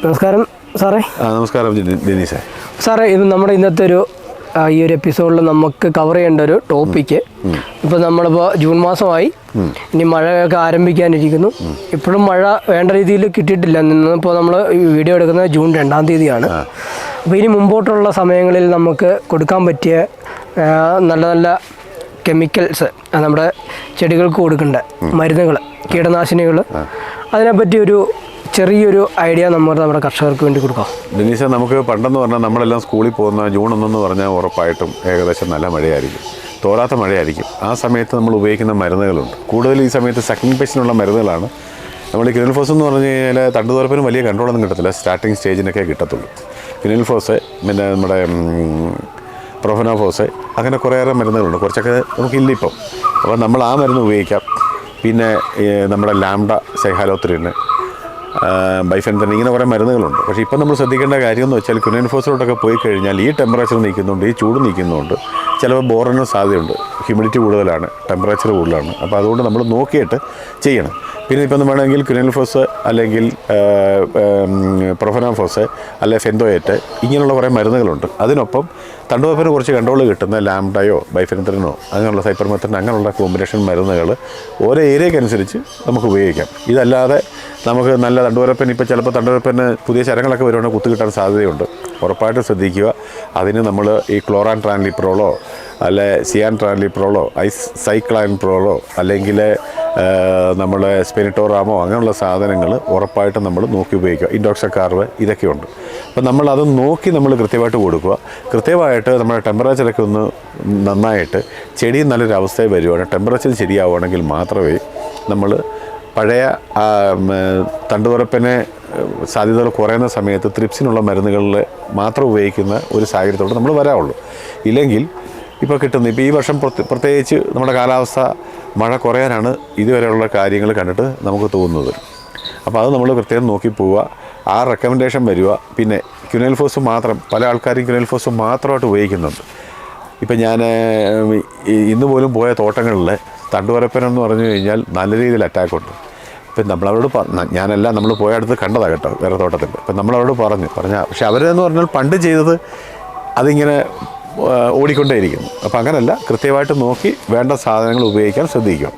നമസ്കാരം സാറേ. നമസ്കാരം ഡിനീഷേ. സാറേ, ഇത് നമ്മുടെ ഇന്നത്തെ ഈ ഒരു എപ്പിസോഡിൽ നമുക്ക് കവർ ചെയ്യേണ്ട ഒരു ടോപ്പിക്ക്, ഇപ്പോൾ നമ്മളിപ്പോൾ ജൂൺ മാസമായി, ഇനി മഴയൊക്കെ ആരംഭിക്കാനിരിക്കുന്നു. ഇപ്പോഴും മഴ വേണ്ട രീതിയിൽ കിട്ടിയിട്ടില്ല. ഇപ്പോൾ നമ്മൾ വീഡിയോ എടുക്കുന്നത് ജൂൺ 2-ാം തീയതിയാണ്. അപ്പോൾ ഇനി മുമ്പോട്ടുള്ള സമയങ്ങളിൽ നമുക്ക് കൊടുക്കാൻ പറ്റിയ നല്ല നല്ല കെമിക്കൽസ്, നമ്മുടെ ചെടികൾക്ക് കൊടുക്കേണ്ട മരുന്നുകൾ, കീടനാശിനികൾ, അതിനെപ്പറ്റി ഒരു ചെറിയൊരു ഐഡിയ നമ്മുടെ കർഷകർക്ക് വേണ്ടി കൊടുക്കാം. ഡിനീഷ, നമുക്ക് പണ്ടെന്ന് പറഞ്ഞാൽ നമ്മളെല്ലാം സ്കൂളിൽ പോകുന്ന ജൂൺ 1 എന്ന് പറഞ്ഞാൽ ഉറപ്പായിട്ടും ഏകദേശം നല്ല മഴയായിരിക്കും, തോരാത്ത മഴയായിരിക്കും. ആ സമയത്ത് നമ്മൾ ഉപയോഗിക്കുന്ന മരുന്നുകളുണ്ട്. കൂടുതൽ ഈ സമയത്ത് സെക്കൻഡ് പേഷ്യനുള്ള മരുന്നുകളാണ്. നമ്മൾ ഈ ക്വിനൽഫോസ് എന്ന് പറഞ്ഞു കഴിഞ്ഞാൽ തണ്ടുതുറപ്പിന് വലിയ കൺട്രോളൊന്നും കിട്ടത്തില്ല, സ്റ്റാർട്ടിങ് സ്റ്റേജിനൊക്കെ കിട്ടത്തുള്ളൂ. ക്വിനൽഫോസ്, പിന്നെ നമ്മുടെ പ്രൊഫനോഫോസ്, അങ്ങനെ കുറേയേറെ മരുന്നുകളുണ്ട്. കുറച്ചൊക്കെ നമുക്കില്ല ഇപ്പം. അപ്പോൾ നമ്മൾ ആ മരുന്ന് ഉപയോഗിക്കാം. പിന്നെ നമ്മുടെ ലാംഡ, സൈഹാലോത്രിന്, ബൈഫെൻതൻ, ഇങ്ങനെ കുറേ മരുന്നുകളുണ്ട്. പക്ഷേ ഇപ്പം നമ്മൾ ശ്രദ്ധിക്കേണ്ട കാര്യം എന്ന് വെച്ചാൽ ക്വിനൽഫോസിലോട്ടൊക്കെ പോയി കഴിഞ്ഞാൽ ഈ ടെമ്പറേച്ചർ നിൽക്കുന്നുണ്ട്, ഈ ചൂട് നിൽക്കുന്നുണ്ട്, ചിലപ്പോൾ ബോറിന് സാധ്യതയുണ്ട്. ഹ്യൂമിഡിറ്റി കൂടുതലാണ്, ടെമ്പറേച്ചർ കൂടുതലാണ്. അപ്പോൾ അതുകൊണ്ട് നമ്മൾ നോക്കിയിട്ട് ചെയ്യണം. പിന്നെ ഇപ്പം വേണമെങ്കിൽ ക്വിനൽഫോസ് അല്ലെങ്കിൽ പ്രൊഫനോഫോസ് അല്ലെങ്കിൽ ഫെന്തോയേറ്റ്, ഇങ്ങനെയുള്ള കുറേ മരുന്നുകളുണ്ട്. അതിനൊപ്പം തണ്ടുവെപ്പിന് കുറച്ച് കൺട്രോൾ കിട്ടുന്ന ലാംഡയോ ബൈഫെൻതറിനോ അങ്ങനെയുള്ള സൈപ്പർമെത്തറിൻ, അങ്ങനെയുള്ള കോമ്പിനേഷൻ മരുന്നുകൾ ഓരോ ഏരിയക്കനുസരിച്ച് നമുക്ക് ഉപയോഗിക്കാം. ഇതല്ലാതെ നമുക്ക് നല്ല തണ്ടുവരപ്പൻ, ഇപ്പോൾ ചിലപ്പോൾ തണ്ടുവരപ്പന് പുതിയ ശരങ്ങളൊക്കെ വരുവാണെങ്കിൽ കുത്തു കിട്ടാൻ സാധ്യതയുണ്ട്. ഉറപ്പായിട്ട് ശ്രദ്ധിക്കുക. അതിന് നമ്മൾ ഈ ക്ലോറാൻ ട്രാൻലിപ്രോളോ അല്ലെ സിയാൻ ട്രാൻലിപ്രോളോ സൈക്ലാൻപ്രോളോ അല്ലെങ്കിൽ നമ്മൾ സ്പെനിറ്റോറാമോ അങ്ങനെയുള്ള സാധനങ്ങൾ ഉറപ്പായിട്ടും നമ്മൾ നോക്കി ഉപയോഗിക്കുക. ഇൻഡോക്സക്കാർവ്, ഇതൊക്കെയുണ്ട്. അപ്പോൾ നമ്മളത് നോക്കി നമ്മൾ കൃത്യമായിട്ട് കൊടുക്കുക. കൃത്യമായിട്ട് നമ്മുടെ ടെമ്പറേച്ചറൊക്കെ ഒന്ന് നന്നായിട്ട് ചെടി നല്ലൊരു അവസ്ഥയിൽ വരുവാണെങ്കിൽ, ടെമ്പറേച്ചർ ശരിയാവുകയാണെങ്കിൽ മാത്രമേ നമ്മൾ പഴയ തണ്ടുതുറപ്പിനെ സാധ്യതകൾ കുറയുന്ന സമയത്ത് ത്രിപ്സിനുള്ള മരുന്നുകളിൽ മാത്രം ഉപയോഗിക്കുന്ന ഒരു സാഹചര്യത്തോടെ നമ്മൾ വരാവുള്ളൂ. ഇല്ലെങ്കിൽ ഇപ്പോൾ കിട്ടുന്ന, ഇപ്പോൾ ഈ വർഷം പ്രത്യേകിച്ച് നമ്മുടെ കാലാവസ്ഥ മഴ കുറയാനാണ് ഇതുവരെയുള്ള കാര്യങ്ങൾ കണ്ടിട്ട് നമുക്ക് തോന്നുന്നത്. അപ്പോൾ അത് നമ്മൾ പ്രത്യേകം നോക്കി പോവുക, ആ റെക്കമെൻഡേഷൻ വരിക. പിന്നെ ക്വിനൽഫോസ് മാത്രം, പല ആൾക്കാരും ക്വിനൽഫോസ് മാത്രമായിട്ട് ഉപയോഗിക്കുന്നുണ്ട്. ഇപ്പം ഞാൻ ഇന്ന് പോലും പോയ തോട്ടങ്ങളിൽ തണ്ടുവരപ്പനെന്ന് പറഞ്ഞു കഴിഞ്ഞാൽ നല്ല രീതിയിൽ അറ്റാക്കുണ്ട്. ഇപ്പം നമ്മളവരോട് ഞാനെല്ലാം നമ്മൾ പോയ അടുത്ത് കണ്ടതാണ് കേട്ടോ, വേറെ തോട്ടത്തിൽ. ഇപ്പം നമ്മളവരോട് പറഞ്ഞാൽ, പക്ഷെ അവരെന്ന് പറഞ്ഞാൽ പണ്ട് ചെയ്തത് അതിങ്ങനെ ഓടിക്കൊണ്ടേയിരിക്കുന്നു. അപ്പോൾ അങ്ങനെയല്ല, കൃത്യമായിട്ട് നോക്കി വേണ്ട സാധനങ്ങൾ ഉപയോഗിക്കാൻ ശ്രദ്ധിക്കുക.